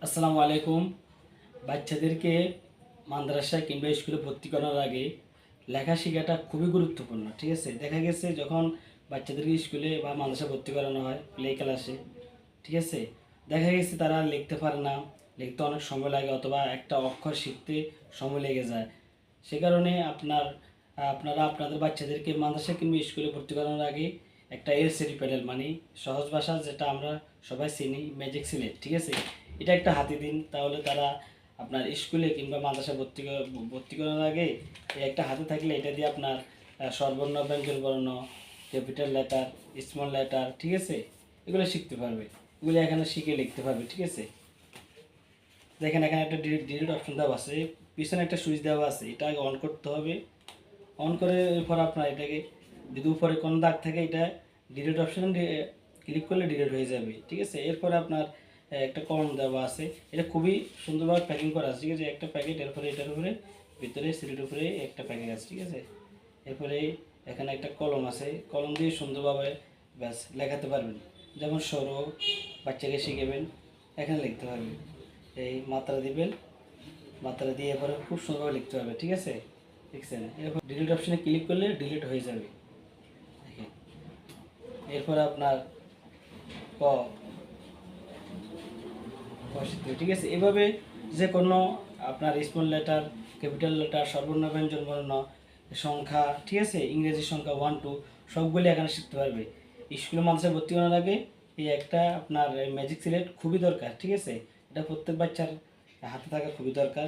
আসসালামু আলাইকুম। বাচ্চাদেরকে মাদ্রাসা কিংবা স্কুলে ভর্তি করার আগে লেখা শেখাটা খুবই গুরুত্বপূর্ণ। ঠিক আছে, দেখা গেছে যখন বাচ্চাদেরকে স্কুলে বা মাদ্রাসা ভর্তি করানো হয় প্লে ক্লাসে, ঠিক আছে, দেখা গেছে তারা লিখতে পারে না, লিখতে অনেক সময় লাগে অথবা একটা অক্ষর শিখতে সময় লেগে যায়। সে কারণে আপনারা আপনাদের বাচ্চাদেরকে মাদ্রাসা কিংবা স্কুলে ভর্তি করানোর আগে একটা এলসিডি প্যানেল মানে সহজ ভাষা যেটা আমরা সবাই চিনি ম্যাজিক সিলেট, ঠিক আছে, এটা একটা হাতে দিন। তাহলে তারা আপনার স্কুলে কিংবা মাদ্রাসা ভর্তি করানোর আগে এই একটা হাতে থাকলে এটা দিয়ে আপনার স্বরবর্ণ ব্যঞ্জন বর্ণ ক্যাপিটাল লেটার স্মল লেটার, ঠিক আছে, এগুলো শিখতে পারবে। এগুলো এখানে শিখে লিখতে পারবে। ঠিক আছে, দেখেন এখানে একটা ডিলিট অপশন দেওয়া আছে, পিছনে একটা সুইচ দেওয়া আছে, এটা আগে অন করতে হবে। অন করে পর আপনার এটাকে যদি উপরে কোন দাগ থাকে এটা ডিলিট অপশন ক্লিক করলে ডিলিট হয়ে যাবে। ঠিক আছে, এরপরে আপনার একটা কলম দেওয়া আছে, এটা খুবই সুন্দরভাবে প্যাকিং করা আছে। ঠিক আছে, একটা প্যাকেট, এরপরে এটার উপরে ভিতরে সিলের উপরে একটা প্যাকেট আছে। ঠিক আছে, এরপরে এখানে একটা কলম আছে, কলম দিয়ে সুন্দরভাবে ব্যাস লেখাতে পারবেন। যেমন সরো বাচ্চাকে শিখাবেন, এখানে লিখতে পারবেন, এই মাত্রা দিবেন, মাত্রা দিয়ে এরপরে খুব সুন্দরভাবে লিখতে হবে। ঠিক আছে, লিখছেন, এরপর ডিলিট অপশনে ক্লিক করলে ডিলিট হয়ে যাবে। দেখেন, এরপর আপনার ক ক শিখতে হবে। ঠিক আছে, এভাবে যে কোনো আপনার স্মল লেটার ক্যাপিটাল লেটার সর্বর্ণ ব্যঞ্জন বর্ণ সংখ্যা, ঠিক আছে, ইংরেজি সংখ্যা 1 2 সবগুলি এখানে শিখতে পারবে। স্কুলে মাদ্রাসায় ভর্তি হওয়ার আগে এই একটা আপনার ম্যাজিক সিলেট খুবই দরকার। ঠিক আছে, এটা প্রত্যেক বাচ্চার হাতে থাকা খুবই দরকার।